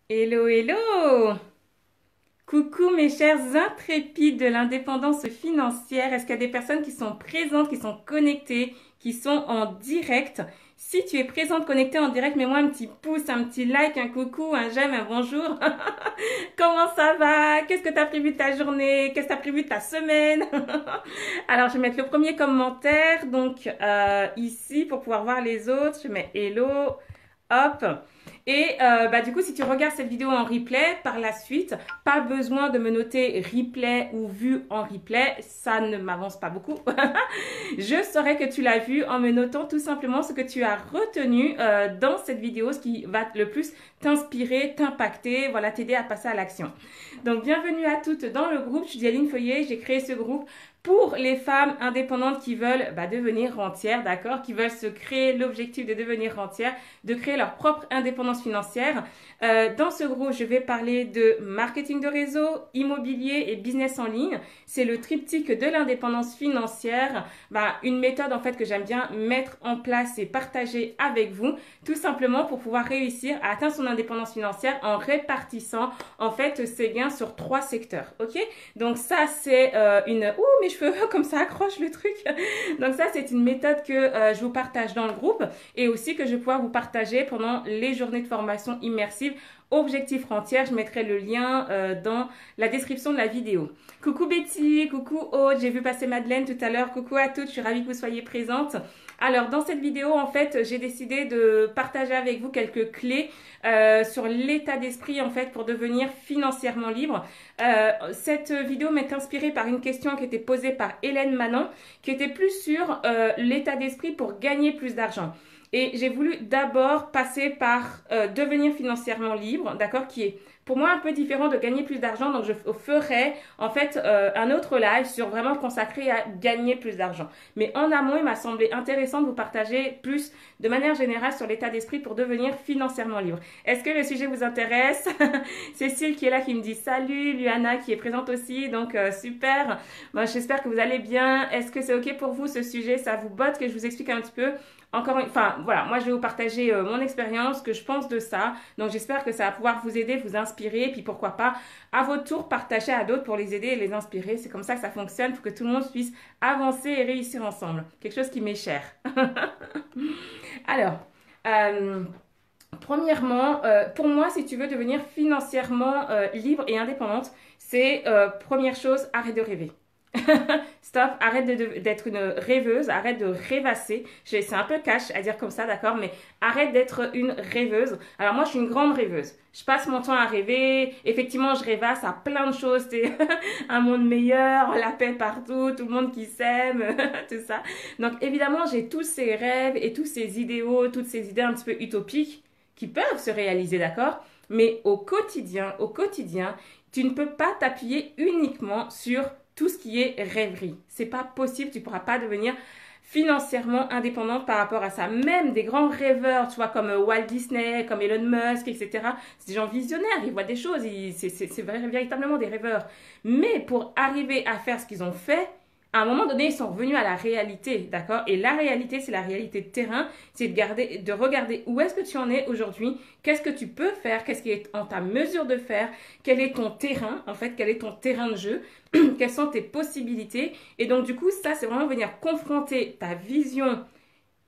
Hello, hello! Coucou mes chers intrépides de l'indépendance financière. Est-ce qu'il y a des personnes qui sont présentes, qui sont connectées, qui sont en direct? Si tu es présente, connectée en direct, mets-moi un petit pouce, un petit like, un coucou, un j'aime, un bonjour. Comment ça va? Qu'est-ce que tu as prévu de ta journée? Qu'est-ce que tu as prévu de ta semaine? Alors, je vais mettre le premier commentaire. Donc, ici, pour pouvoir voir les autres, je mets hello. Hop. Et du coup, si tu regardes cette vidéo en replay par la suite, pas besoin de me noter replay ou vu en replay, ça ne m'avance pas beaucoup. Je saurais que tu l'as vu en me notant tout simplement ce que tu as retenu dans cette vidéo, ce qui va le plus t'inspirer, t'impacter, voilà, t'aider à passer à l'action. Donc, bienvenue à toutes dans le groupe. Je suis Aline Feuillet, j'ai créé ce groupe pour les femmes indépendantes qui veulent devenir rentières, d'accord, qui veulent se créer l'objectif de devenir rentières, de créer leur propre indépendance financière. Dans ce groupe, je vais parler de marketing de réseau, immobilier et business en ligne. C'est le triptyque de l'indépendance financière, une méthode en fait que j'aime bien mettre en place et partager avec vous, tout simplement pour pouvoir réussir à atteindre son indépendance financière en répartissant en fait ses gains sur 3 secteurs, ok? Donc ça c'est ouh, mes cheveux comme ça accroche le truc. Donc ça c'est une méthode que je vous partage dans le groupe et aussi que je vais pouvoir vous partager pendant les journées de formation immersive Objectif Rentière. Je mettrai le lien dans la description de la vidéo. Coucou Betty, coucou Aude, j'ai vu passer Madeleine tout à l'heure. Coucou à toutes, je suis ravie que vous soyez présentes. Alors dans cette vidéo en fait j'ai décidé de partager avec vous quelques clés sur l'état d'esprit en fait pour devenir financièrement libre. Cette vidéo m'est inspirée par une question qui était posée par Hélène Manon qui était plus sur l'état d'esprit pour gagner plus d'argent. Et j'ai voulu d'abord passer par devenir financièrement libre, d'accord, qui est pour moi un peu différent de gagner plus d'argent. Donc je ferai en fait un autre live sur vraiment consacré à gagner plus d'argent. Mais en amont, il m'a semblé intéressant de vous partager plus de manière générale sur l'état d'esprit pour devenir financièrement libre. Est-ce que le sujet vous intéresse? Cécile qui est là qui me dit salut, Luana qui est présente aussi, donc super. Moi, j'espère que vous allez bien. Est-ce que c'est ok pour vous ce sujet? Ça vous botte que je vous explique un petit peu? Enfin voilà, moi je vais vous partager mon expérience, ce que je pense de ça. Donc j'espère que ça va pouvoir vous aider, vous inspirer, et puis pourquoi pas à votre tour partager à d'autres pour les aider et les inspirer. C'est comme ça que ça fonctionne, pour que tout le monde puisse avancer et réussir ensemble. Quelque chose qui m'est cher. Alors, euh, premièrement, pour moi, si tu veux devenir financièrement libre et indépendante, c'est première chose, arrête de rêver. Stop, arrête d'être une rêveuse, arrête de rêvasser. C'est un peu cash à dire comme ça, d'accord, mais arrête d'être une rêveuse. Alors moi, je suis une grande rêveuse. Je passe mon temps à rêver. Effectivement, je rêvasse à plein de choses. C'est un monde meilleur, la paix partout, tout le monde qui s'aime, tout ça. Donc évidemment, j'ai tous ces rêves et tous ces idéaux, toutes ces idées un petit peu utopiques qui peuvent se réaliser, d'accord? Mais au quotidien, tu ne peux pas t'appuyer uniquement sur tout ce qui est rêverie. C'est pas possible, tu pourras pas devenir financièrement indépendante par rapport à ça. Même des grands rêveurs, tu vois, comme Walt Disney, comme Elon Musk, etc. C'est des gens visionnaires, ils voient des choses, c'est véritablement des rêveurs. Mais pour arriver à faire ce qu'ils ont fait, à un moment donné, ils sont revenus à la réalité, d'accord? Et la réalité, c'est la réalité de terrain, c'est de regarder où est-ce que tu en es aujourd'hui, qu'est-ce que tu peux faire, qu'est-ce qui est en ta mesure de faire, quel est ton terrain, en fait, quel est ton terrain de jeu, quelles sont tes possibilités. Et donc, du coup, ça, c'est vraiment venir confronter ta vision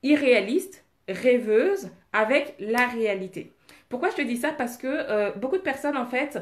irréaliste, rêveuse, avec la réalité. Pourquoi je te dis ça? Parce que beaucoup de personnes, en fait,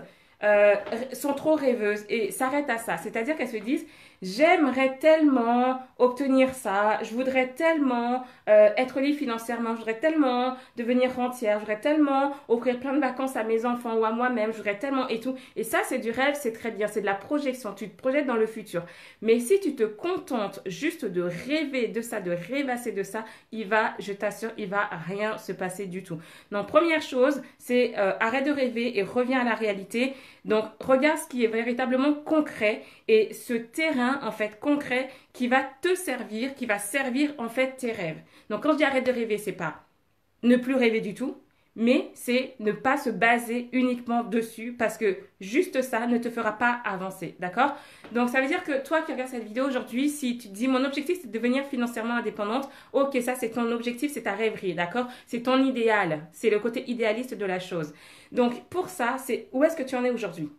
sont trop rêveuses et s'arrêtent à ça. C'est-à-dire qu'elles se disent, j'aimerais tellement obtenir ça, je voudrais tellement être libre financièrement, je voudrais tellement devenir rentière, je voudrais tellement offrir plein de vacances à mes enfants ou à moi-même, je voudrais tellement et tout. Et ça, c'est du rêve, c'est très bien, c'est de la projection, tu te projettes dans le futur. Mais si tu te contentes juste de rêver de ça, de rêvasser de ça, je t'assure, il va rien se passer du tout. Donc, première chose, c'est arrête de rêver et reviens à la réalité. Donc, regarde ce qui est véritablement concret et ce terrain, en fait, concret qui va te servir, qui va servir, en fait, tes rêves. Donc, quand je dis arrête de rêver, c'est pas ne plus rêver du tout, Mais c'est ne pas se baser uniquement dessus parce que juste ça ne te fera pas avancer, d'accord? Donc ça veut dire que toi qui regardes cette vidéo aujourd'hui, si tu te dis mon objectif c'est de devenir financièrement indépendante, ok, ça c'est ton objectif, c'est ta rêverie, d'accord? C'est ton idéal, c'est le côté idéaliste de la chose. Donc pour ça, c'est où est-ce que tu en es aujourd'hui?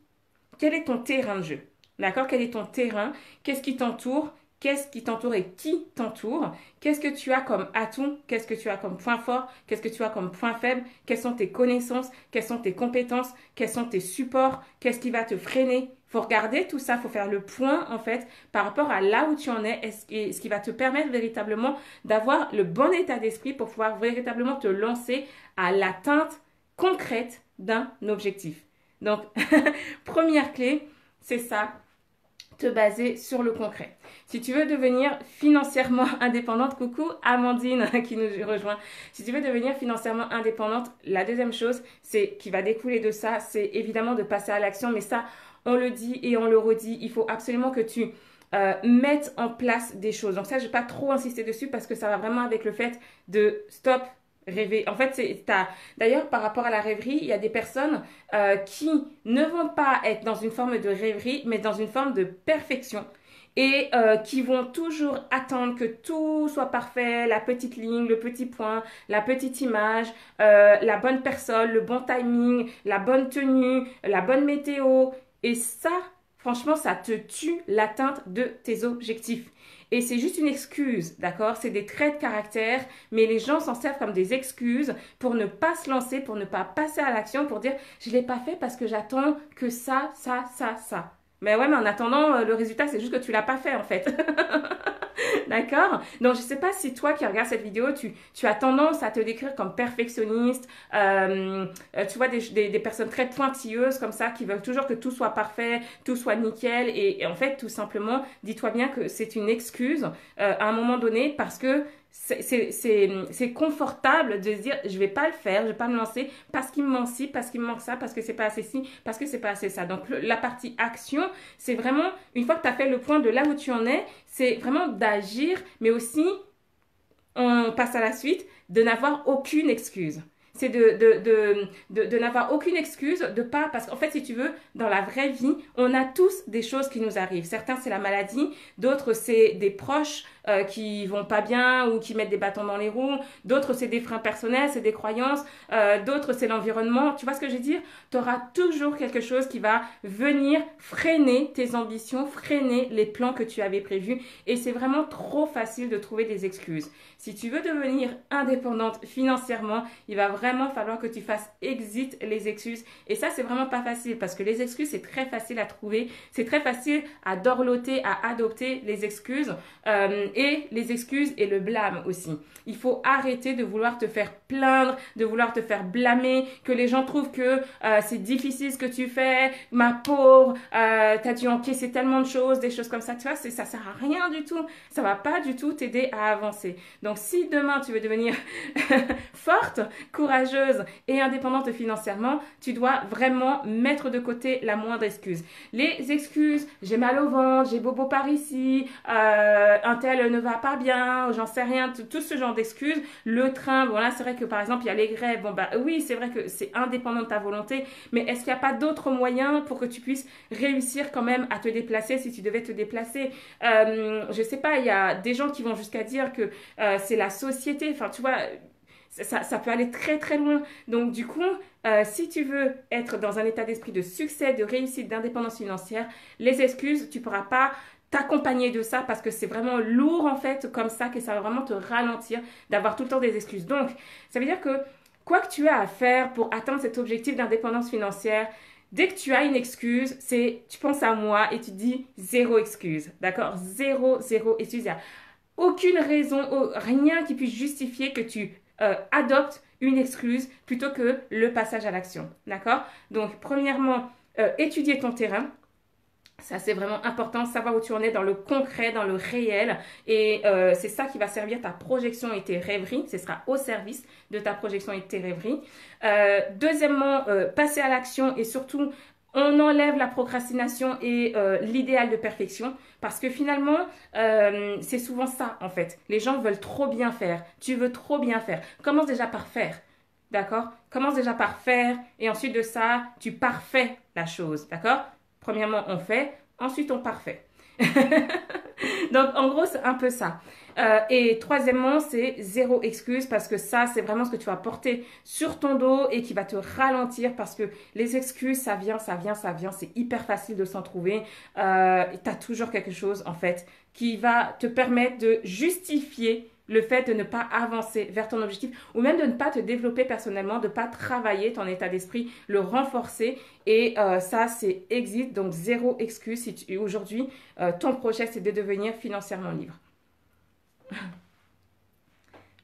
Quel est ton terrain de jeu? D'accord? Quel est ton terrain? Qu'est-ce qui t'entoure? Qu'est-ce qui t'entoure et qui t'entoure? Qu'est-ce que tu as comme atout? Qu'est-ce que tu as comme point fort? Qu'est-ce que tu as comme point faible? Quelles sont tes connaissances? Quelles sont tes compétences? Quels sont tes supports? Qu'est-ce qui va te freiner? Faut regarder tout ça, faut faire le point en fait par rapport à là où tu en es et ce qui va te permettre véritablement d'avoir le bon état d'esprit pour pouvoir véritablement te lancer à l'atteinte concrète d'un objectif. Donc, première clé, c'est ça, te baser sur le concret. Si tu veux devenir financièrement indépendante, coucou Amandine qui nous rejoint. Si tu veux devenir financièrement indépendante, la deuxième chose, c'est qui va découler de ça, c'est évidemment de passer à l'action. Mais ça, on le dit et on le redit, il faut absolument que tu mettes en place des choses. Donc ça, je ne vais pas trop insister dessus parce que ça va vraiment avec le fait de stop, rêver. En fait, d'ailleurs, par rapport à la rêverie, il y a des personnes qui ne vont pas être dans une forme de rêverie, mais dans une forme de perfection. Et qui vont toujours attendre que tout soit parfait, la petite ligne, le petit point, la petite image, la bonne personne, le bon timing, la bonne tenue, la bonne météo. Et ça, franchement, ça te tue l'atteinte de tes objectifs. Et c'est juste une excuse, d'accord? C'est des traits de caractère, mais les gens s'en servent comme des excuses pour ne pas se lancer, pour ne pas passer à l'action, pour dire je ne l'ai pas fait parce que j'attends que ça. Mais ouais, mais en attendant, le résultat, c'est juste que tu l'as pas fait en fait. D'accord? Donc, je sais pas si toi qui regardes cette vidéo, tu as tendance à te décrire comme perfectionniste. Tu vois des personnes très pointilleuses comme ça qui veulent toujours que tout soit parfait, tout soit nickel. Et en fait, tout simplement, dis-toi bien que c'est une excuse à un moment donné parce que c'est confortable de se dire je vais pas le faire, je vais pas me lancer parce qu'il me manque ci, parce qu'il me manque ça, parce que c'est pas assez ci, parce que c'est pas assez ça. Donc la partie action, c'est vraiment une fois que tu as fait le point de là où tu en es, c'est vraiment d'agir, mais aussi on passe à la suite, de n'avoir aucune excuse. C'est de n'avoir aucune excuse, de pas, parce qu'en fait, si tu veux, dans la vraie vie, on a tous des choses qui nous arrivent. Certains, c'est la maladie, d'autres, c'est des proches qui vont pas bien ou qui mettent des bâtons dans les roues, d'autres, c'est des freins personnels, c'est des croyances, d'autres, c'est l'environnement. Tu vois ce que je veux dire? Tu auras toujours quelque chose qui va venir freiner tes ambitions, freiner les plans que tu avais prévus et c'est vraiment trop facile de trouver des excuses. Si tu veux devenir indépendante financièrement, il va vraiment falloir que tu fasses exit les excuses. Et ça, c'est vraiment pas facile parce que les excuses, c'est très facile à trouver. C'est très facile à dorloter, à adopter les excuses et les excuses et le blâme aussi. Il faut arrêter de vouloir te faire plaindre, de vouloir te faire blâmer, que les gens trouvent que c'est difficile ce que tu fais, ma pauvre, t'as dû encaisser tellement de choses, des choses comme ça. Tu vois, ça sert à rien du tout. Ça va pas du tout t'aider à avancer. Donc, si demain tu veux devenir forte, courageuse et indépendante financièrement, tu dois vraiment mettre de côté la moindre excuse. Les excuses, j'ai mal au ventre, j'ai bobo par ici, un tel ne va pas bien, j'en sais rien, tout ce genre d'excuses. Le train, bon là c'est vrai que par exemple il y a les grèves, bon bah oui c'est vrai que c'est indépendant de ta volonté, mais est-ce qu'il n'y a pas d'autres moyens pour que tu puisses réussir quand même à te déplacer si tu devais te déplacer? Je sais pas, il y a des gens qui vont jusqu'à dire que c'est la société, enfin tu vois, ça peut aller très très loin. Donc du coup, si tu veux être dans un état d'esprit de succès, de réussite, d'indépendance financière, les excuses, tu pourras pas t'accompagner de ça parce que c'est vraiment lourd en fait comme ça que ça va vraiment te ralentir d'avoir tout le temps des excuses. Donc, ça veut dire que quoi que tu aies à faire pour atteindre cet objectif d'indépendance financière, dès que tu as une excuse, tu penses à moi et tu dis zéro excuse, d'accord? Zéro excuse. Il n'y a aucune raison, rien qui puisse justifier que tu adoptes une excuse plutôt que le passage à l'action, d'accord? Donc, premièrement, étudier ton terrain. Ça, c'est vraiment important, savoir où tu en es dans le concret, dans le réel. Et c'est ça qui va servir ta projection et tes rêveries. Ce sera au service de ta projection et de tes rêveries. Deuxièmement, passer à l'action et surtout, on enlève la procrastination et l'idéal de perfection. Parce que finalement, c'est souvent ça en fait. Les gens veulent trop bien faire. Tu veux trop bien faire. Commence déjà par faire. D'accord? Commence déjà par faire et ensuite de ça, tu parfais la chose. D'accord? Premièrement, on fait, ensuite on parfait. Donc, en gros, c'est un peu ça. Et troisièmement, c'est zéro excuse parce que ça, c'est vraiment ce que tu vas porter sur ton dos et qui va te ralentir parce que les excuses, ça vient, ça vient, ça vient. C'est hyper facile de s'en trouver. Tu as toujours quelque chose, en fait, qui va te permettre de justifier le fait de ne pas avancer vers ton objectif ou même de ne pas te développer personnellement, de ne pas travailler ton état d'esprit, le renforcer. Et ça, c'est exit, donc zéro excuse si aujourd'hui, ton projet, c'est de devenir financièrement libre.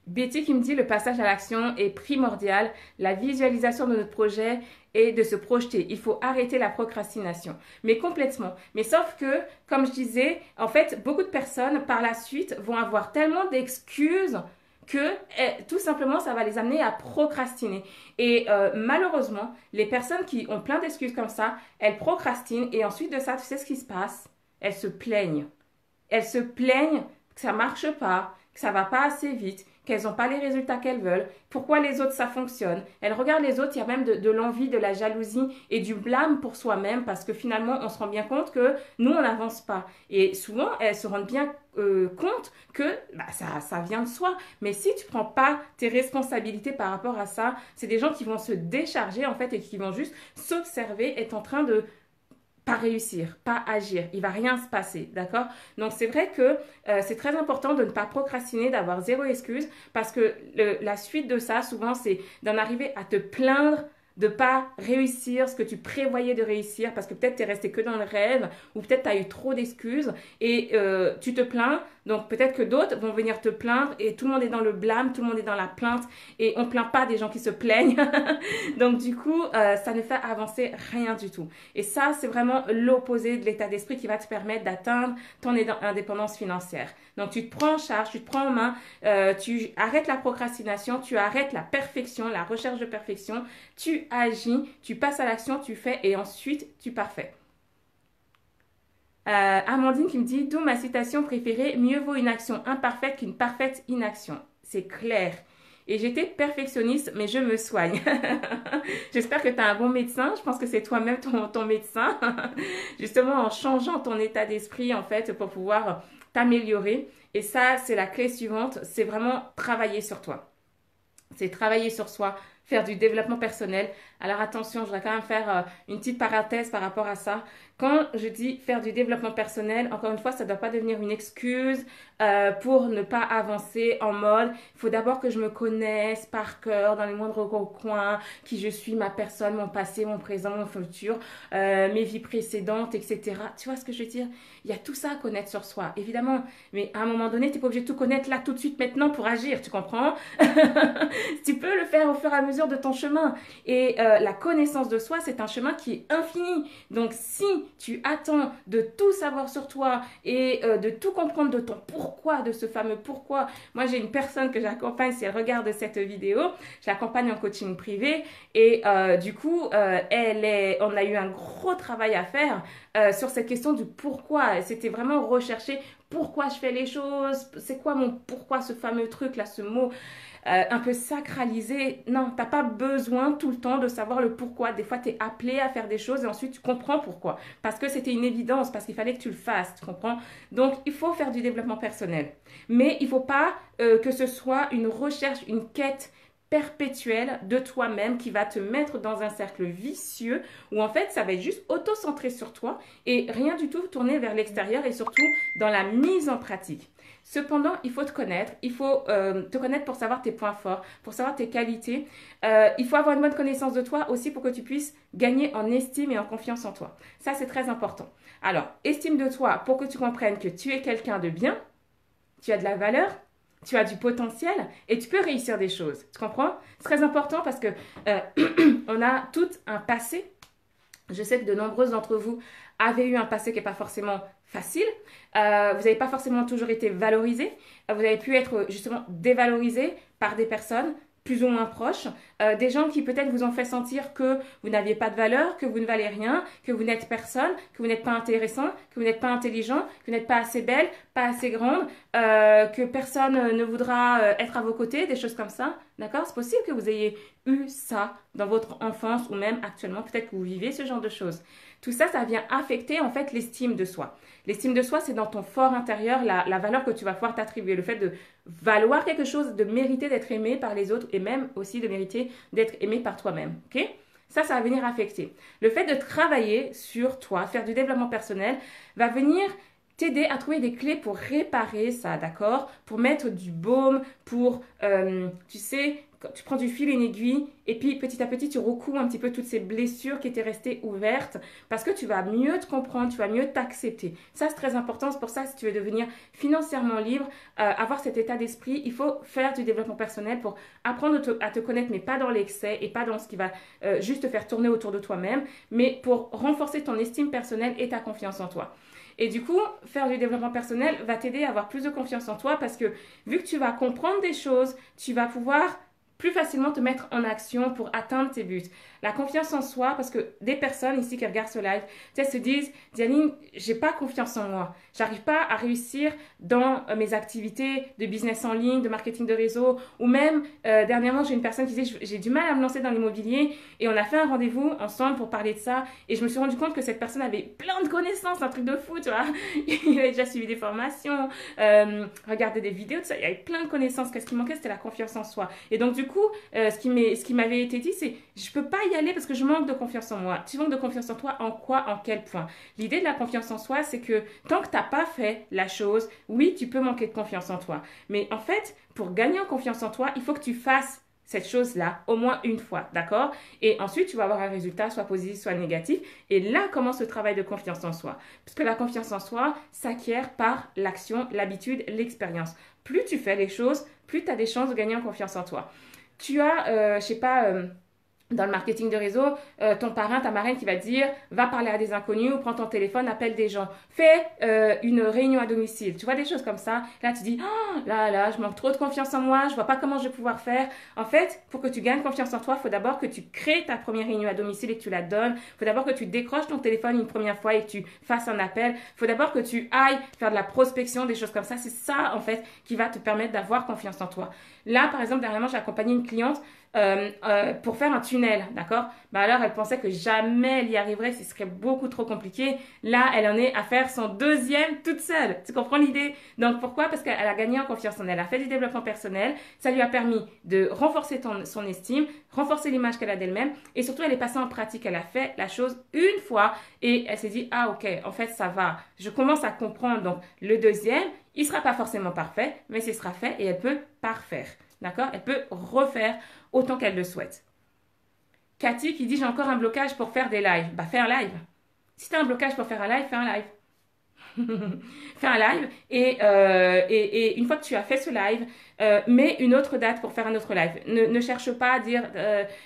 Betty qui me dit le passage à l'action est primordial, la visualisation de notre projet et de se projeter. Il faut arrêter la procrastination. Mais complètement. Mais sauf que, comme je disais, en fait, beaucoup de personnes par la suite vont avoir tellement d'excuses que tout simplement ça va les amener à procrastiner. Et malheureusement, les personnes qui ont plein d'excuses comme ça, elles procrastinent et ensuite de ça, tu sais ce qui se passe? Elles se plaignent. Elles se plaignent que ça marche pas, que ça va pas assez vite, qu'elles n'ont pas les résultats qu'elles veulent, pourquoi les autres ça fonctionne. Elles regardent les autres, il y a même de l'envie, de la jalousie et du blâme pour soi-même parce que finalement on se rend bien compte que nous on n'avance pas. Et souvent elles se rendent bien compte que bah, ça vient de soi. Mais si tu prends pas tes responsabilités par rapport à ça, c'est des gens qui vont se décharger en fait et qui vont juste s'observer, être en train de pas réussir, pas agir. Il va rien se passer, d'accord? Donc, c'est vrai que c'est très important de ne pas procrastiner, d'avoir zéro excuse parce que la suite de ça, souvent, c'est d'en arriver à te plaindre de pas réussir ce que tu prévoyais de réussir parce que peut-être tu es resté que dans le rêve ou peut-être tu as eu trop d'excuses et tu te plains. Donc peut-être que d'autres vont venir te plaindre et tout le monde est dans le blâme, tout le monde est dans la plainte et on ne plaint pas des gens qui se plaignent. Donc du coup, ça ne fait avancer rien du tout. Et ça, c'est vraiment l'opposé de l'état d'esprit qui va te permettre d'atteindre ton indépendance financière. Donc tu te prends en charge, tu te prends en main, tu arrêtes la procrastination, tu arrêtes la perfection, la recherche de perfection, tu agis, tu passes à l'action, tu fais et ensuite tu parfais. Amandine qui me dit, d'où ma citation préférée, mieux vaut une action imparfaite qu'une parfaite inaction. C'est clair. Et j'étais perfectionniste, mais je me soigne. J'espère que tu as un bon médecin. Je pense que c'est toi-même ton médecin. Justement, en changeant ton état d'esprit, en fait, pour pouvoir t'améliorer. Et ça, c'est la clé suivante. C'est vraiment travailler sur toi. C'est travailler sur soi, faire du développement personnel. Alors attention, je voudrais quand même faire une petite parenthèse par rapport à ça. Quand je dis faire du développement personnel, encore une fois, ça ne doit pas devenir une excuse pour ne pas avancer en mode, il faut d'abord que je me connaisse par cœur dans les moindres coins, qui je suis, ma personne, mon passé, mon présent, mon futur, mes vies précédentes, etc. Tu vois ce que je veux dire? Il y a tout ça à connaître sur soi, évidemment. Mais à un moment donné, tu n'es pas obligé de tout connaître là tout de suite maintenant pour agir, tu comprends? Tu peux le faire au fur et à mesure de ton chemin. Et la connaissance de soi, c'est un chemin qui est infini. Donc si tu attends de tout savoir sur toi et de tout comprendre de ton pourquoi, de ce fameux pourquoi. Moi, j'ai une personne que j'accompagne, si elle regarde cette vidéo, je l'accompagne en coaching privé et du coup, on a eu un gros travail à faire sur cette question du pourquoi. C'était vraiment rechercher pourquoi je fais les choses, c'est quoi mon pourquoi, ce fameux truc là, ce mot un peu sacralisé. Non, t'as pas besoin tout le temps de savoir le pourquoi. Des fois, tu es appelé à faire des choses et ensuite tu comprends pourquoi. Parce que c'était une évidence, parce qu'il fallait que tu le fasses, tu comprends? Donc, il faut faire du développement personnel. Mais il faut pas que ce soit une recherche, une quête perpétuelle de toi-même qui va te mettre dans un cercle vicieux où en fait ça va être juste auto-centré sur toi et rien du tout tourné vers l'extérieur et surtout dans la mise en pratique. Cependant, il faut te connaître. Il faut te connaître pour savoir tes points forts, pour savoir tes qualités. Il faut avoir une bonne connaissance de toi aussi pour que tu puisses gagner en estime et en confiance en toi. Ça, c'est très important. Alors, estime de toi pour que tu comprennes que tu es quelqu'un de bien, tu as de la valeur, tu as du potentiel et tu peux réussir des choses. Tu comprends? C'est très important parce que on a tout un passé. Je sais que de nombreux d'entre vous avaient eu un passé qui n'est pas forcément facile. Vous n'avez pas forcément toujours été valorisé. Vous avez pu être justement dévalorisé par des personnes plus ou moins proches, des gens qui peut-être vous ont fait sentir que vous n'aviez pas de valeur, que vous ne valez rien, que vous n'êtes personne, que vous n'êtes pas intéressant, que vous n'êtes pas intelligent, que vous n'êtes pas assez belle, pas assez grande, que personne ne voudra être à vos côtés, des choses comme ça. D'accord? C'est possible que vous ayez eu ça dans votre enfance ou même actuellement, peut-être que vous vivez ce genre de choses. Tout ça, ça vient affecter en fait l'estime de soi. L'estime de soi, c'est dans ton fort intérieur, la valeur que tu vas pouvoir t'attribuer, le fait de valoir quelque chose, de mériter d'être aimé par les autres et même aussi de mériter d'être aimé par toi-même. Ok? Ça va venir affecter. Le fait de travailler sur toi, faire du développement personnel, va venir t'aider à trouver des clés pour réparer ça, d'accord? Pour mettre du baume, pour, tu sais, tu prends du fil et une aiguille et puis petit à petit tu recouds un petit peu toutes ces blessures qui étaient restées ouvertes parce que tu vas mieux te comprendre, tu vas mieux t'accepter. Ça c'est très important, c'est pour ça si tu veux devenir financièrement libre, avoir cet état d'esprit, il faut faire du développement personnel pour apprendre à te connaître mais pas dans l'excès et pas dans ce qui va juste te faire tourner autour de toi-même, mais pour renforcer ton estime personnelle et ta confiance en toi. Et du coup, faire du développement personnel va t'aider à avoir plus de confiance en toi parce que vu que tu vas comprendre des choses, tu vas pouvoir plus facilement te mettre en action pour atteindre tes buts. La confiance en soi, parce que des personnes ici qui regardent ce live, tu sais, se disent, Dialine, j'ai pas confiance en moi. J'arrive pas à réussir dans mes activités de business en ligne, de marketing de réseau, ou même, dernièrement, j'ai une personne qui disait, j'ai du mal à me lancer dans l'immobilier, et on a fait un rendez-vous ensemble pour parler de ça, et je me suis rendu compte que cette personne avait plein de connaissances, un truc de fou, tu vois. Il avait déjà suivi des formations, regardé des vidéos, tout ça, il y avait plein de connaissances. Qu'est-ce qui manquait? C'était la confiance en soi. Et donc, du coup, ce qui m'avait été dit, c'est, je peux pas y aller parce que je manque de confiance en moi. Tu manques de confiance en toi en quoi, en quel point? L'idée de la confiance en soi, c'est que tant que tu n'as pas fait la chose, oui, tu peux manquer de confiance en toi. Mais en fait, pour gagner en confiance en toi, il faut que tu fasses cette chose-là au moins une fois, d'accord? Et ensuite, tu vas avoir un résultat soit positif, soit négatif. Et là commence le travail de confiance en soi. Parce que la confiance en soi s'acquiert par l'action, l'habitude, l'expérience. Plus tu fais les choses, plus tu as des chances de gagner en confiance en toi. Tu as, je sais pas, dans le marketing de réseau, ton parrain, ta marraine qui va te dire, va parler à des inconnus ou prends ton téléphone, appelle des gens. Fais une réunion à domicile. Tu vois des choses comme ça. Là, tu dis, oh, là, je manque trop de confiance en moi, je vois pas comment je vais pouvoir faire. En fait, pour que tu gagnes confiance en toi, il faut d'abord que tu crées ta première réunion à domicile et que tu la donnes. Il faut d'abord que tu décroches ton téléphone une première fois et que tu fasses un appel. Il faut d'abord que tu ailles faire de la prospection, des choses comme ça. C'est ça, en fait, qui va te permettre d'avoir confiance en toi. Là, par exemple, dernièrement, j'ai accompagné une cliente pour faire un tunnel, d'accord? Bah alors, elle pensait que jamais elle y arriverait, ce serait beaucoup trop compliqué. Là, elle en est à faire son deuxième toute seule. Tu comprends l'idée? Donc, pourquoi? Parce qu'elle a gagné en confiance en elle, elle a fait du développement personnel, ça lui a permis de renforcer son estime, renforcer l'image qu'elle a d'elle-même, et surtout, elle est passée en pratique. Elle a fait la chose une fois, et elle s'est dit, ah ok, en fait, ça va. Je commence à comprendre. Donc, le deuxième, il sera pas forcément parfait, mais ce sera fait, et elle peut parfaire. D'accord? Elle peut refaire autant qu'elle le souhaite. Cathy qui dit j'ai encore un blocage pour faire des lives. Bah fais un live. Si tu as un blocage pour faire un live, fais un live. Fais un live et une fois que tu as fait ce live, mets une autre date pour faire un autre live. Ne cherche pas à dire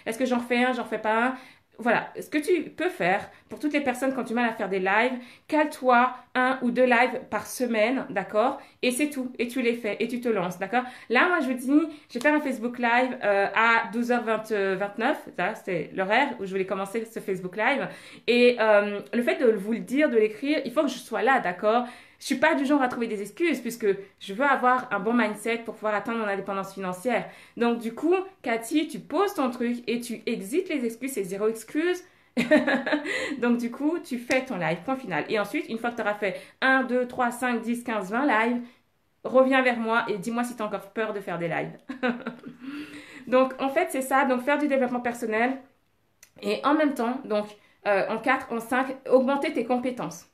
est-ce que j'en fais un, j'en fais pas un. Voilà, ce que tu peux faire pour toutes les personnes quand tu mal à faire des lives, cale-toi 1 ou 2 lives par semaine, d'accord? Et c'est tout, et tu les fais, et tu te lances, d'accord? Là, moi, je vous dis, je vais faire un Facebook Live à 12h29, ça, c'est l'horaire où je voulais commencer ce Facebook Live. Et le fait de vous le dire, de l'écrire, il faut que je sois là, d'accord? Je suis pas du genre à trouver des excuses puisque je veux avoir un bon mindset pour pouvoir atteindre mon indépendance financière. Donc du coup, Cathy, tu poses ton truc et tu exites les excuses, c'est zéro excuse. Donc du coup, tu fais ton live, point final. Et ensuite, une fois que tu auras fait 1, 2, 3, 5, 10, 15, 20 lives, reviens vers moi et dis-moi si tu as encore peur de faire des lives. Donc en fait, c'est ça. Donc faire du développement personnel et en même temps, donc en 4, en 5, augmenter tes compétences.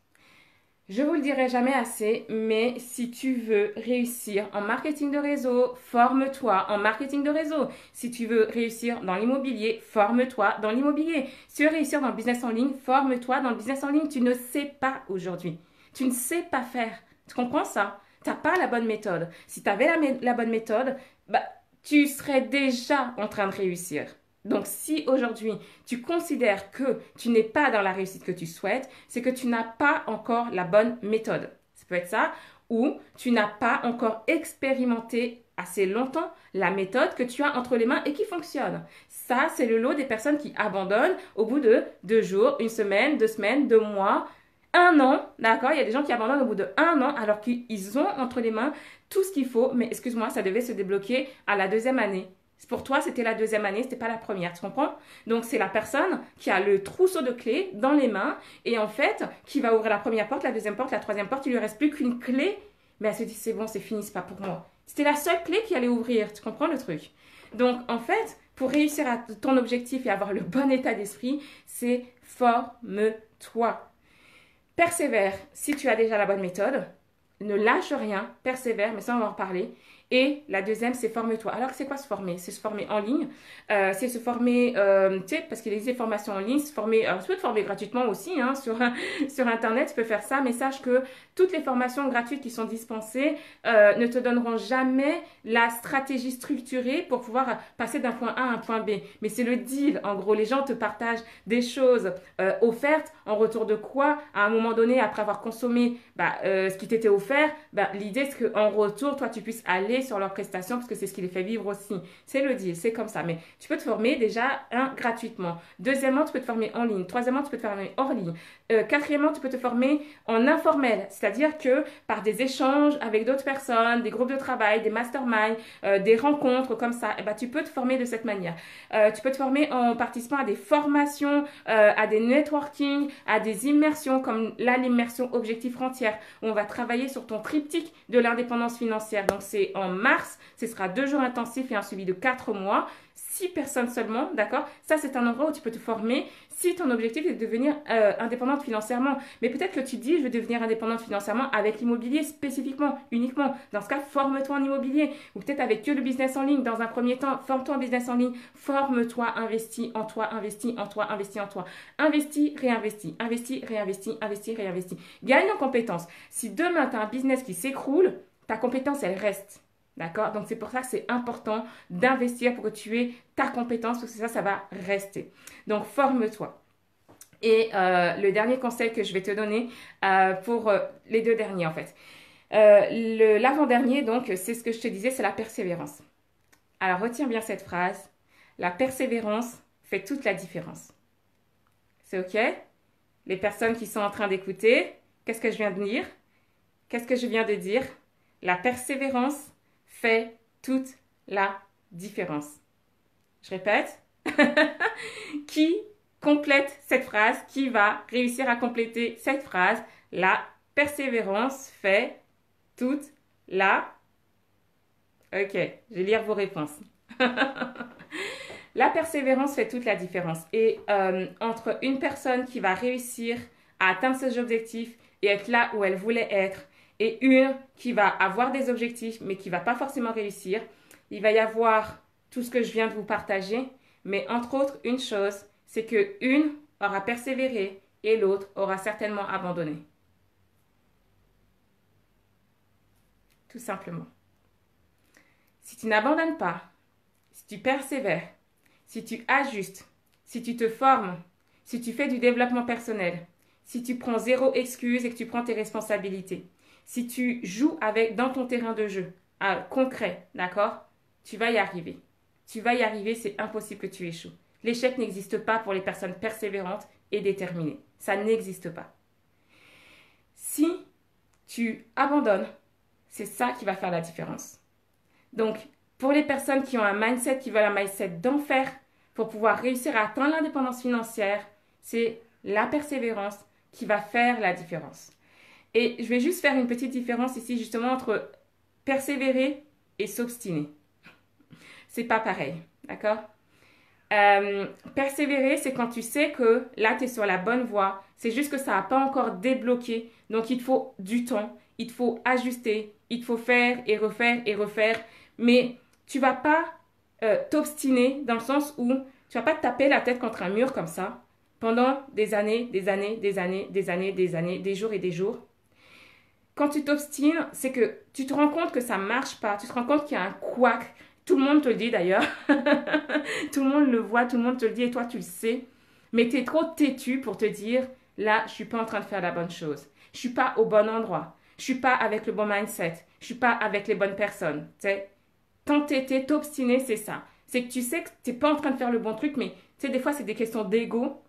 Je vous le dirai jamais assez, mais si tu veux réussir en marketing de réseau, forme-toi en marketing de réseau. Si tu veux réussir dans l'immobilier, forme-toi dans l'immobilier. Si tu veux réussir dans le business en ligne, forme-toi dans le business en ligne. Tu ne sais pas aujourd'hui. Tu ne sais pas faire. Tu comprends ça? Tu n'as pas la bonne méthode. Si tu avais la bonne méthode, bah, tu serais déjà en train de réussir. Donc, si aujourd'hui, tu considères que tu n'es pas dans la réussite que tu souhaites, c'est que tu n'as pas encore la bonne méthode. Ça peut être ça, ou tu n'as pas encore expérimenté assez longtemps la méthode que tu as entre les mains et qui fonctionne. Ça, c'est le lot des personnes qui abandonnent au bout de 2 jours, 1 semaine, 2 semaines, 2 mois, un an, d'accord? Il y a des gens qui abandonnent au bout de un an alors qu'ils ont entre les mains tout ce qu'il faut, mais excuse-moi, ça devait se débloquer à la deuxième année. Pour toi, c'était la deuxième année, c'était pas la première, tu comprends? Donc, c'est la personne qui a le trousseau de clés dans les mains et en fait, qui va ouvrir la première porte, la deuxième porte, la troisième porte, il lui reste plus qu'une clé, mais elle se dit, c'est bon, c'est fini, c'est pas pour moi. C'était la seule clé qui allait ouvrir, tu comprends le truc? Donc, en fait, pour réussir à ton objectif et avoir le bon état d'esprit, c'est forme-toi. Persévère si tu as déjà la bonne méthode. Ne lâche rien, persévère, mais ça on va en reparler. Et la deuxième, c'est forme-toi. Alors, c'est quoi se former? C'est se former en ligne. C'est se former, tu sais, parce qu'il existe des formations en ligne. Se former, alors, tu peux te former gratuitement aussi, hein, sur Internet, tu peux faire ça. Mais sache que toutes les formations gratuites qui sont dispensées ne te donneront jamais la stratégie structurée pour pouvoir passer d'un point A à un point B. Mais c'est le deal. En gros, les gens te partagent des choses offertes en retour de quoi, à un moment donné, après avoir consommé ce qui t'était offert, l'idée, c'est qu'en retour, toi, tu puisses aller sur leurs prestations parce que c'est ce qui les fait vivre aussi. C'est le deal, c'est comme ça. Mais tu peux te former déjà, gratuitement. Deuxièmement, tu peux te former en ligne. Troisièmement, tu peux te former hors ligne. Quatrièmement, tu peux te former en informel. C'est-à-dire que par des échanges avec d'autres personnes, des groupes de travail, des masterminds, des rencontres comme ça, tu peux te former de cette manière. Tu peux te former en participant à des formations, à des networking, à des immersions comme là, l'immersion Objectif Frontière, où on va travailler sur ton triptyque de l'indépendance financière. Donc, c'est en mars, ce sera 2 jours intensifs et un suivi de 4 mois. 6 personnes seulement, d'accord? Ça, c'est un endroit où tu peux te former si ton objectif est de devenir indépendante financièrement. Mais peut-être que tu dis, je veux devenir indépendante financièrement avec l'immobilier spécifiquement, uniquement. Dans ce cas, forme-toi en immobilier. Ou peut-être avec que le business en ligne. Dans un premier temps, forme-toi en business en ligne. Forme-toi, investis en toi, investis en toi, investis en toi. Investis, réinvestis. Investis, réinvestis, investis, réinvestis. Gagne en compétences. Si demain, tu as un business qui s'écroule, ta compétence, elle reste. D'accord? Donc, c'est pour ça que c'est important d'investir pour que tu aies ta compétence, parce que ça va rester. Donc, forme-toi. Et le dernier conseil que je vais te donner pour les deux derniers, en fait. L'avant-dernier, donc, c'est ce que je te disais, c'est la persévérance. Alors, retiens bien cette phrase. La persévérance fait toute la différence. C'est OK? Les personnes qui sont en train d'écouter, qu'est-ce que je viens de dire? Qu'est-ce que je viens de dire? La persévérance fait toute la différence. Je répète. Qui complète cette phrase? Qui va réussir à compléter cette phrase? La persévérance fait toute la... Ok, je vais lire vos réponses. La persévérance fait toute la différence. Et entre une personne qui va réussir à atteindre ses objectifs et être là où elle voulait être, et une qui va avoir des objectifs mais qui ne va pas forcément réussir, il va y avoir tout ce que je viens de vous partager, mais entre autres, une chose, c'est que une aura persévéré et l'autre aura certainement abandonné. Tout simplement. Si tu n'abandonnes pas, si tu persévères, si tu ajustes, si tu te formes, si tu fais du développement personnel, si tu prends zéro excuse et que tu prends tes responsabilités, si tu joues dans ton terrain de jeu, concret, d'accord? Tu vas y arriver. Tu vas y arriver, c'est impossible que tu échoues. L'échec n'existe pas pour les personnes persévérantes et déterminées. Ça n'existe pas. Si tu abandonnes, c'est ça qui va faire la différence. Donc, pour les personnes qui ont un mindset, qui veulent un mindset d'enfer, pour pouvoir réussir à atteindre l'indépendance financière, c'est la persévérance qui va faire la différence. Et je vais juste faire une petite différence ici justement entre persévérer et s'obstiner. C'est pas pareil, d'accord? Persévérer, c'est quand tu sais que là, tu es sur la bonne voie. C'est juste que ça n'a pas encore débloqué. Donc, il te faut du temps. Il te faut ajuster. Il te faut faire et refaire et refaire. Mais tu vas pas t'obstiner dans le sens où tu vas pas te taper la tête contre un mur comme ça pendant des années, des années, des années, des années, des années, des jours et des jours. Quand tu t'obstines, c'est que tu te rends compte que ça marche pas. Tu te rends compte qu'il y a un couac. Tout le monde te le dit d'ailleurs. Tout le monde le voit, tout le monde te le dit et toi tu le sais. Mais tu es trop têtu pour te dire, là, je suis pas en train de faire la bonne chose. Je suis pas au bon endroit. Je suis pas avec le bon mindset. Je suis pas avec les bonnes personnes. T'sais. T'entêter, t'obstiner, c'est ça. C'est que tu sais que tu n'es pas en train de faire le bon truc, mais tu sais, des fois, c'est des questions d'ego.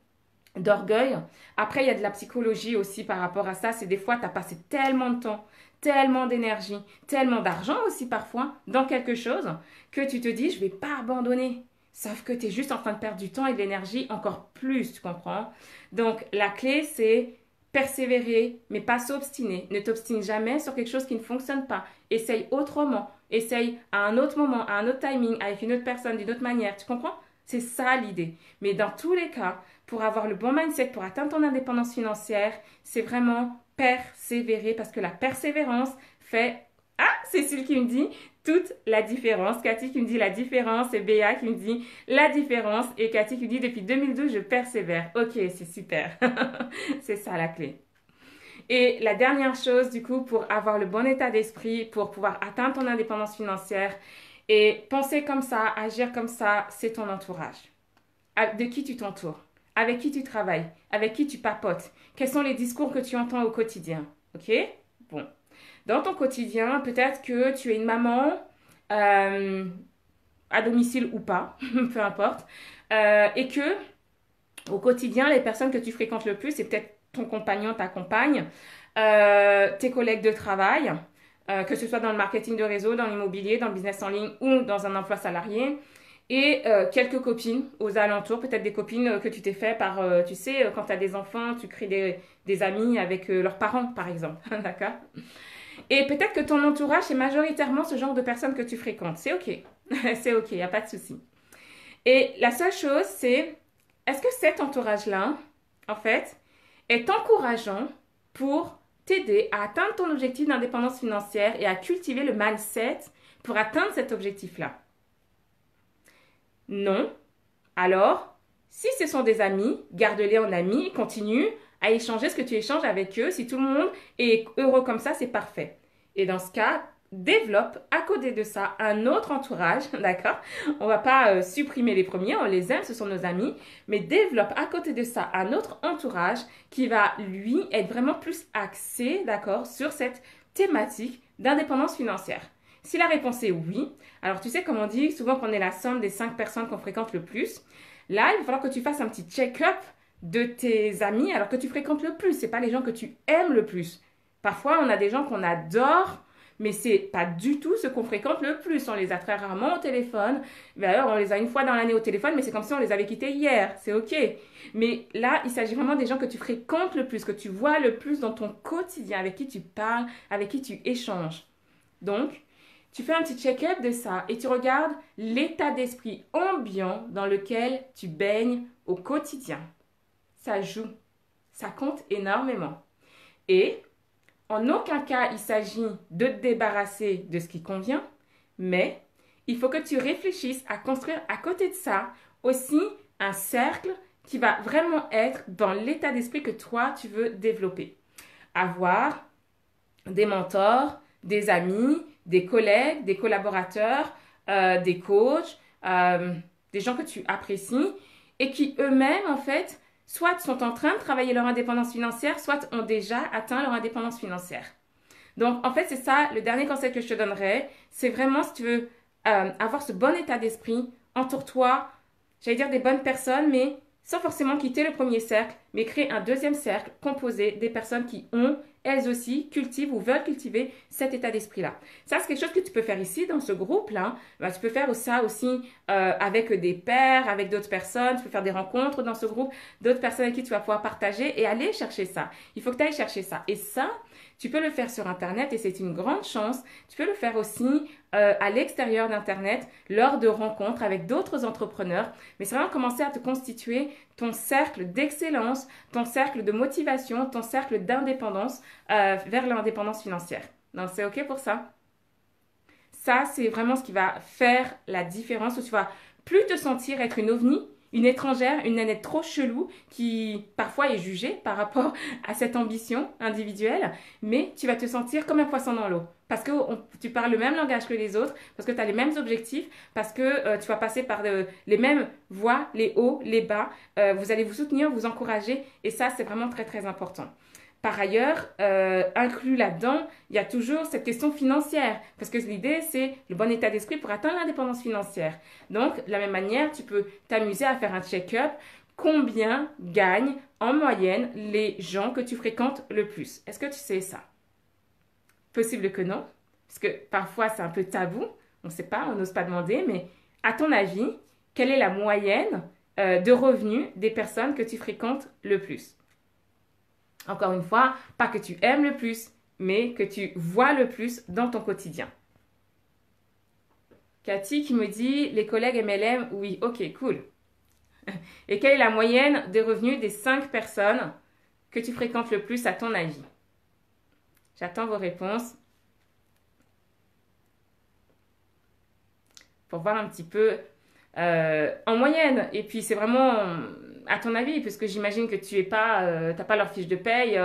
d'orgueil. Après, il y a de la psychologie aussi par rapport à ça. C'est des fois, tu as passé tellement de temps, tellement d'énergie, tellement d'argent aussi parfois dans quelque chose que tu te dis, je vais pas abandonner. Sauf que tu es juste en train de perdre du temps et de l'énergie encore plus, tu comprends? Donc, la clé, c'est persévérer, mais pas s'obstiner. Ne t'obstine jamais sur quelque chose qui ne fonctionne pas. Essaye autrement. Essaye à un autre moment, à un autre timing, avec une autre personne, d'une autre manière. Tu comprends? C'est ça l'idée. Mais dans tous les cas, pour avoir le bon mindset, pour atteindre ton indépendance financière, c'est vraiment persévérer parce que la persévérance fait... Ah, Cécile qui me dit toute la différence. Cathy qui me dit la différence et Béa qui me dit la différence. Et Cathy qui me dit depuis 2012, je persévère. Ok, c'est super. C'est ça la clé. Et la dernière chose, du coup, pour avoir le bon état d'esprit, pour pouvoir atteindre ton indépendance financière et penser comme ça, agir comme ça, c'est ton entourage. De qui tu t'entoures, avec qui tu travailles, avec qui tu papotes, quels sont les discours que tu entends au quotidien. Ok? Bon. Dans ton quotidien, peut-être que tu es une maman, euh, à domicile ou pas, peu importe, et que au quotidien, les personnes que tu fréquentes le plus, c'est peut-être ton compagnon, ta compagne, tes collègues de travail, que ce soit dans le marketing de réseau, dans l'immobilier, dans le business en ligne ou dans un emploi salarié. Et quelques copines aux alentours, peut-être des copines que tu t'es fait par, tu sais, quand tu as des enfants, tu crées des amis avec leurs parents, par exemple. D'accord? Et peut-être que ton entourage, c'est majoritairement ce genre de personnes que tu fréquentes. C'est OK. C'est OK, il n'y a pas de souci. Et la seule chose, c'est, est-ce que cet entourage-là, en fait, est encourageant pour t'aider à atteindre ton objectif d'indépendance financière et à cultiver le mindset pour atteindre cet objectif-là? Non. Alors, si ce sont des amis, garde-les en amis, continue à échanger ce que tu échanges avec eux. Si tout le monde est heureux comme ça, c'est parfait. Et dans ce cas, développe à côté de ça un autre entourage, d'accord? On va pas supprimer les premiers, on les aime, ce sont nos amis, mais développe à côté de ça un autre entourage qui va, lui, être vraiment plus axé, d'accord, sur cette thématique d'indépendance financière. Si la réponse est oui, alors tu sais comme on dit souvent qu'on est la somme des 5 personnes qu'on fréquente le plus, là il va falloir que tu fasses un petit check-up de tes amis alors que tu fréquentes le plus, c'est pas les gens que tu aimes le plus. Parfois on a des gens qu'on adore, mais c'est pas du tout ceux qu'on fréquente le plus. On les a très rarement au téléphone. D'ailleurs, on les a une fois dans l'année au téléphone, mais c'est comme si on les avait quittés hier. C'est OK. Mais là, il s'agit vraiment des gens que tu fréquentes le plus, que tu vois le plus dans ton quotidien, avec qui tu parles, avec qui tu échanges. Donc, tu fais un petit check-up de ça et tu regardes l'état d'esprit ambiant dans lequel tu baignes au quotidien. Ça joue. Ça compte énormément. Et en aucun cas, il s'agit de te débarrasser de ce qui convient, mais il faut que tu réfléchisses à construire à côté de ça aussi un cercle qui va vraiment être dans l'état d'esprit que toi, tu veux développer. Avoir des mentors, des amis, des collègues, des collaborateurs, des coachs, des gens que tu apprécies et qui eux-mêmes, en fait, soit sont en train de travailler leur indépendance financière, soit ont déjà atteint leur indépendance financière. Donc, en fait, c'est ça, le dernier conseil que je te donnerais, c'est vraiment, si tu veux avoir ce bon état d'esprit, entoure-toi, j'allais dire des bonnes personnes, mais sans forcément quitter le premier cercle, mais créer un deuxième cercle composé des personnes qui ont, elles aussi, cultivent ou veulent cultiver cet état d'esprit-là. Ça, c'est quelque chose que tu peux faire ici, dans ce groupe-là. Ben, tu peux faire ça aussi avec des pairs, avec d'autres personnes. Tu peux faire des rencontres dans ce groupe, d'autres personnes avec qui tu vas pouvoir partager et aller chercher ça. Il faut que tu ailles chercher ça. Et ça, tu peux le faire sur Internet et c'est une grande chance. Tu peux le faire aussi à l'extérieur d'Internet, lors de rencontres avec d'autres entrepreneurs. Mais c'est vraiment commencer à te constituer ton cercle d'excellence, ton cercle de motivation, ton cercle d'indépendance vers l'indépendance financière. Donc, c'est OK pour ça? Ça, c'est vraiment ce qui va faire la différence où tu vas plus te sentir être une ovni, une étrangère, une nanette trop chelou qui parfois est jugée par rapport à cette ambition individuelle, mais tu vas te sentir comme un poisson dans l'eau. Parce que tu parles le même langage que les autres, parce que tu as les mêmes objectifs, parce que tu vas passer par les mêmes voies, les hauts, les bas. Vous allez vous soutenir, vous encourager, et ça, c'est vraiment très, très important. Par ailleurs, inclus là-dedans, il y a toujours cette question financière, parce que l'idée, c'est le bon état d'esprit pour atteindre l'indépendance financière. Donc, de la même manière, tu peux t'amuser à faire un check-up combien gagnent en moyenne les gens que tu fréquentes le plus. Est-ce que tu sais ça? Possible que non, parce que parfois c'est un peu tabou, on ne sait pas, on n'ose pas demander, mais à ton avis, quelle est la moyenne de revenus des personnes que tu fréquentes le plus? Encore une fois, pas que tu aimes le plus, mais que tu vois le plus dans ton quotidien. Cathy qui me dit, les collègues MLM, oui, ok, cool. Et quelle est la moyenne des revenus des 5 personnes que tu fréquentes le plus à ton avis? J'attends vos réponses pour voir un petit peu en moyenne. Et puis c'est vraiment à ton avis, puisque j'imagine que tu t'as pas leur fiche de paye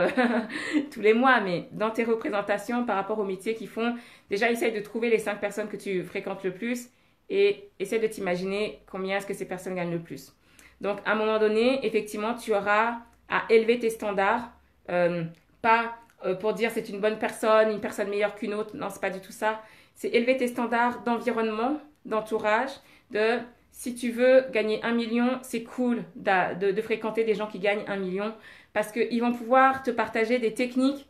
tous les mois, mais dans tes représentations par rapport au métier qu'ils font, déjà essaye de trouver les 5 personnes que tu fréquentes le plus et essaye de t'imaginer combien est-ce que ces personnes gagnent le plus. Donc à un moment donné, effectivement, tu auras à élever tes standards, pas pour dire c'est une bonne personne, une personne meilleure qu'une autre, non, c'est pas du tout ça. C'est élever tes standards d'environnement, d'entourage, si tu veux gagner 1 million, c'est cool de fréquenter des gens qui gagnent 1 million parce qu'ils vont pouvoir te partager des techniques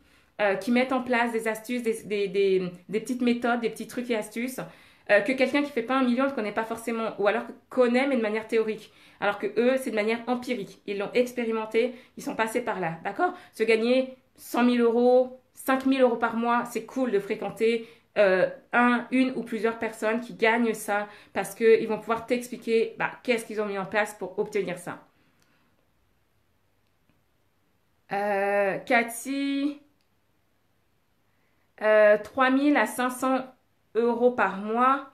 qui mettent en place des astuces, des petites méthodes, des petits trucs et astuces que quelqu'un qui fait pas 1 million ne connaît pas forcément ou alors connaît mais de manière théorique. Alors que eux, c'est de manière empirique. Ils l'ont expérimenté, ils sont passés par là, d'accord? Se gagner 100 000 euros, 5 000 euros par mois, c'est cool de fréquenter une ou plusieurs personnes qui gagnent ça parce qu'ils vont pouvoir t'expliquer qu'est-ce qu'ils ont mis en place pour obtenir ça. Cathy, 3 000 à 500 euros par mois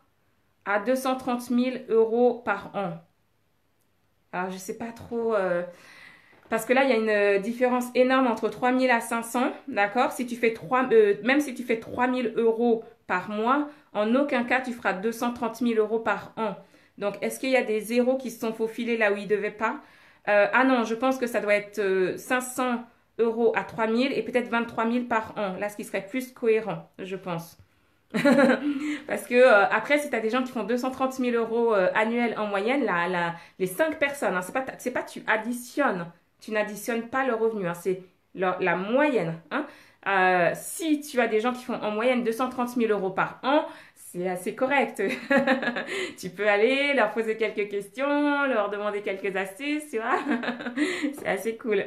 à 230 000 euros par an. Alors, je sais pas trop... parce que là, il y a une différence énorme entre 3 000 à 500, d'accord? Si tu fais même si tu fais 3 000 euros par mois, en aucun cas, tu feras 230 000 euros par an. Donc, est-ce qu'il y a des zéros qui se sont faufilés là où ils ne devaient pas? Ah non, je pense que ça doit être 500 euros à 3 000 et peut-être 23 000 par an. Là, ce qui serait plus cohérent, je pense. Parce que après, si tu as des gens qui font 230 000 euros annuels en moyenne, les 5 personnes, hein, c'est pas tu additionnes. Tu n'additionnes pas le revenu, hein, c'est la moyenne. Hein. Si tu as des gens qui font en moyenne 230 000 euros par an, c'est assez correct. Tu peux aller leur poser quelques questions, leur demander quelques astuces, tu vois. C'est assez cool.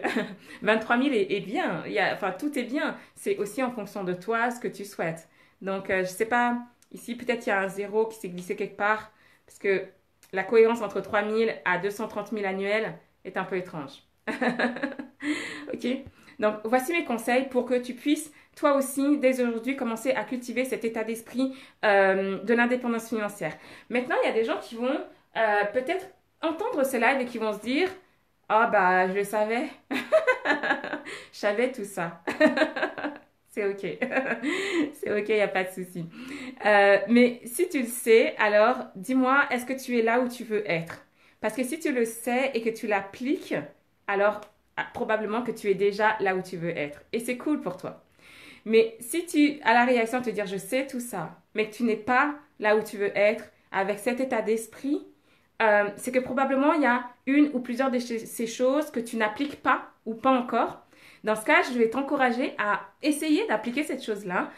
23 000 est bien. Enfin, tout est bien. C'est aussi en fonction de toi, ce que tu souhaites. Donc, je sais pas. Ici, peut-être il y a un zéro qui s'est glissé quelque part. Parce que la cohérence entre 3 000 à 230 000 annuels est un peu étrange. Ok? Donc, voici mes conseils pour que tu puisses, toi aussi, dès aujourd'hui, commencer à cultiver cet état d'esprit de l'indépendance financière. Maintenant, il y a des gens qui vont peut-être entendre ce live et qui vont se dire « Ah, bah, je le savais. Je savais tout ça. » C'est ok. C'est ok, il n'y a pas de souci. Mais si tu le sais, alors dis-moi, est-ce que tu es là où tu veux être? Parce que si tu le sais et que tu l'appliques, alors probablement que tu es déjà là où tu veux être. Et c'est cool pour toi. Mais si tu as la réaction de te dire je sais tout ça, mais que tu n'es pas là où tu veux être avec cet état d'esprit, c'est que probablement il y a une ou plusieurs de ces choses que tu n'appliques pas ou pas encore. Dans ce cas, je vais t'encourager à essayer d'appliquer cette chose-là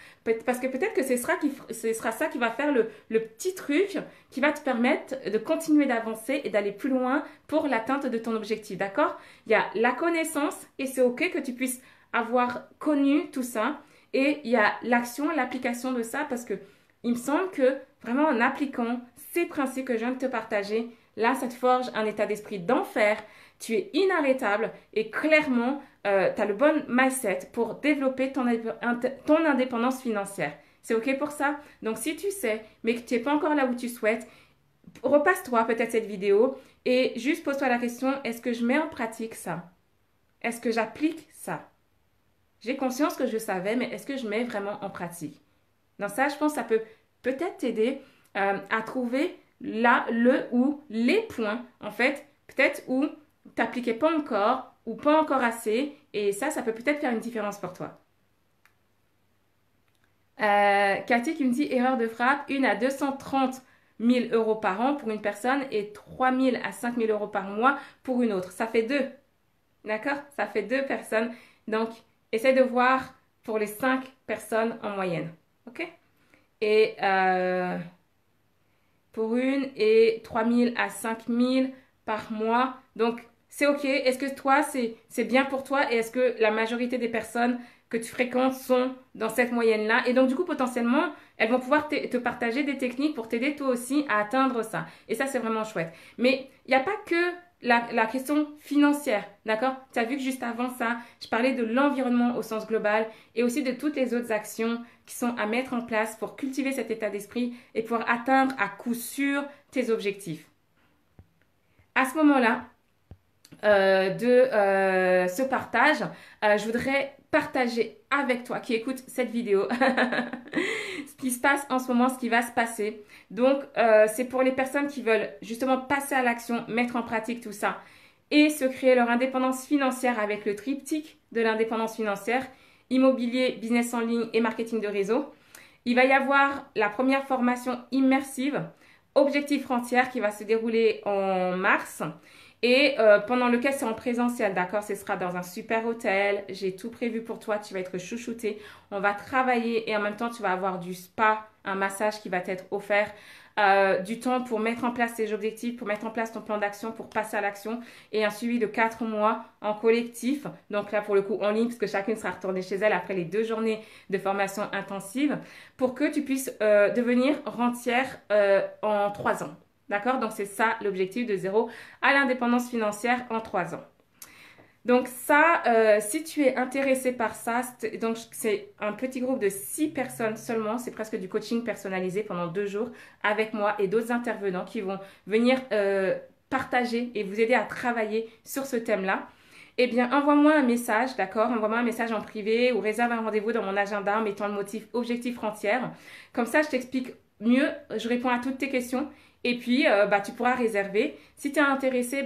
parce que peut-être que ce sera ça qui va faire le petit truc qui va te permettre de continuer d'avancer et d'aller plus loin pour l'atteinte de ton objectif, d'accord? Il y a la connaissance et c'est ok que tu puisses avoir connu tout ça et il y a l'action, l'application de ça parce que il me semble que vraiment en appliquant ces principes que je viens de te partager, là, ça te forge un état d'esprit d'enfer. Tu es inarrêtable et clairement, tu as le bon mindset pour développer ton indépendance financière. C'est OK pour ça? Donc, si tu sais, mais que tu n'es pas encore là où tu souhaites, repasse-toi peut-être cette vidéo et juste pose-toi la question, est-ce que je mets en pratique ça? Est-ce que j'applique ça? J'ai conscience que je savais, mais est-ce que je mets vraiment en pratique? Dans ça, je pense que ça peut peut-être t'aider à trouver là, le ou les points, en fait, peut-être où tu n'appliquais pas encore ou pas encore assez. Et ça peut peut-être faire une différence pour toi. Cathy qui me dit erreur de frappe, 1 à 230 000 euros par an pour une personne et 3 000 à 5 000 euros par mois pour une autre. Ça fait deux. D'accord? Ça fait deux personnes. Donc, essaie de voir pour les 5 personnes en moyenne. OK? Et pour une et 3 000 à 5 000 par mois. Donc, c'est OK. Est-ce que toi, c'est bien pour toi et est-ce que la majorité des personnes que tu fréquentes sont dans cette moyenne-là? Et donc, du coup, potentiellement, elles vont pouvoir te partager des techniques pour t'aider toi aussi à atteindre ça. Et ça, c'est vraiment chouette. Mais il n'y a pas que la question financière, d'accord? Tu as vu que juste avant ça, je parlais de l'environnement au sens global et aussi de toutes les autres actions qui sont à mettre en place pour cultiver cet état d'esprit et pouvoir atteindre à coup sûr tes objectifs. À ce moment-là, de ce partage, je voudrais partager avec toi qui écoute cette vidéo ce qui se passe en ce moment, ce qui va se passer. Donc, c'est pour les personnes qui veulent justement passer à l'action, mettre en pratique tout ça et se créer leur indépendance financière avec le triptyque de l'indépendance financière, immobilier, business en ligne et marketing de réseau. Il va y avoir la première formation immersive, Objectif Frontières, qui va se dérouler en mars. Et pendant lequel c'est en présentiel, d'accord? Ce sera dans un super hôtel. J'ai tout prévu pour toi. Tu vas être chouchouté. On va travailler et en même temps, tu vas avoir du spa, un massage qui va t'être offert. Du temps pour mettre en place tes objectifs, pour mettre en place ton plan d'action, pour passer à l'action et un suivi de 4 mois en collectif. Donc là, pour le coup, en ligne, puisque chacune sera retournée chez elle après les 2 journées de formation intensive pour que tu puisses devenir rentière en 3 ans. D'accord? Donc, c'est ça l'objectif de zéro à l'indépendance financière en 3 ans. Donc ça, si tu es intéressé par ça, donc c'est un petit groupe de 6 personnes seulement, c'est presque du coaching personnalisé pendant 2 jours avec moi et d'autres intervenants qui vont venir partager et vous aider à travailler sur ce thème-là. Eh bien, envoie-moi un message, d'accord? Envoie-moi un message en privé ou réserve un rendez-vous dans mon agenda en mettant le motif Objectif Frontières. Comme ça, je t'explique mieux, je réponds à toutes tes questions. Et puis, tu pourras réserver. Si tu es intéressé,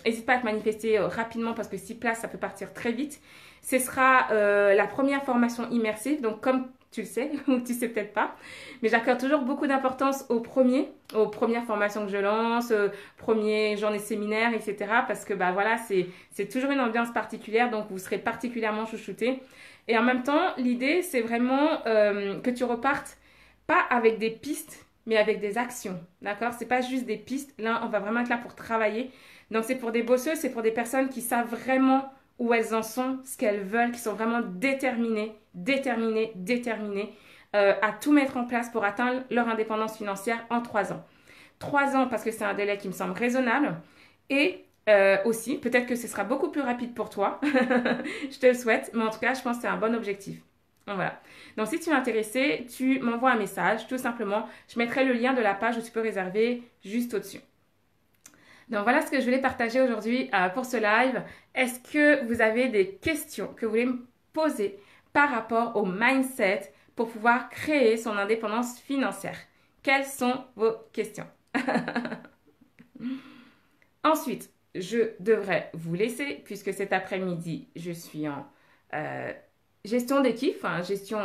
n'hésite pas à te manifester rapidement parce que 6 places, ça peut partir très vite. Ce sera la première formation immersive. Donc, comme tu le sais ou tu sais peut-être pas, mais j'accorde toujours beaucoup d'importance aux premières formations que je lance, premières journées séminaires, etc. Parce que, voilà, c'est toujours une ambiance particulière. Donc, vous serez particulièrement chouchoutés. Et en même temps, l'idée, c'est vraiment que tu repartes pas avec des pistes, mais avec des actions, d'accord? C'est pas juste des pistes. Là, on va vraiment être là pour travailler. Donc, c'est pour des bosseuses, c'est pour des personnes qui savent vraiment où elles en sont, ce qu'elles veulent, qui sont vraiment déterminées à tout mettre en place pour atteindre leur indépendance financière en 3 ans. 3 ans parce que c'est un délai qui me semble raisonnable et aussi, peut-être que ce sera beaucoup plus rapide pour toi. Je te le souhaite, mais en tout cas, je pense que c'est un bon objectif. Donc voilà. Donc si tu es intéressé, tu m'envoies un message, tout simplement. Je mettrai le lien de la page où tu peux réserver juste au-dessus. Donc voilà ce que je voulais partager aujourd'hui pour ce live. Est-ce que vous avez des questions que vous voulez me poser par rapport au mindset pour pouvoir créer son indépendance financière? Quelles sont vos questions? Ensuite, je devrais vous laisser puisque cet après-midi, je suis en gestion d'équipe, gestion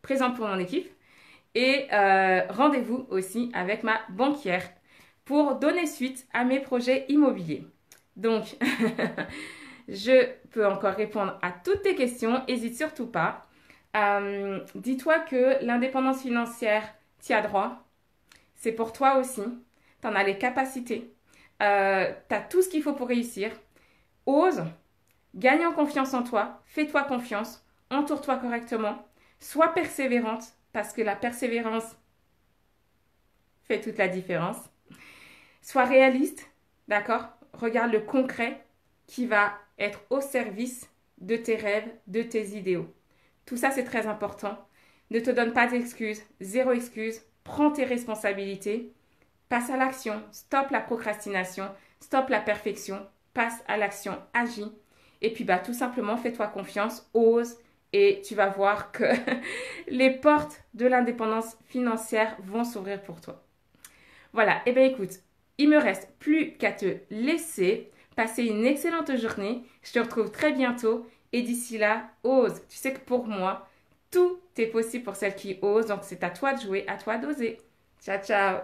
présente pour mon équipe. Et rendez-vous aussi avec ma banquière pour donner suite à mes projets immobiliers. Donc, je peux encore répondre à toutes tes questions. N'hésite surtout pas. Dis-toi que l'indépendance financière, tu as droit. C'est pour toi aussi. Tu en as les capacités. Tu as tout ce qu'il faut pour réussir. Ose. Gagne en confiance en toi. Fais-toi confiance. Entoure-toi correctement. Sois persévérante parce que la persévérance fait toute la différence. Sois réaliste, d'accord? Regarde le concret qui va être au service de tes rêves, de tes idéaux. Tout ça, c'est très important. Ne te donne pas d'excuses, zéro excuse. Prends tes responsabilités. Passe à l'action. Stop la procrastination. Stop la perfection. Passe à l'action. Agis. Et puis, tout simplement, fais-toi confiance. Ose. Et tu vas voir que les portes de l'indépendance financière vont s'ouvrir pour toi. Voilà, et bien écoute, il me reste plus qu'à te laisser passer une excellente journée. Je te retrouve très bientôt et d'ici là, ose. Tu sais que pour moi, tout est possible pour celles qui osent. Donc c'est à toi de jouer, à toi d'oser. Ciao, ciao.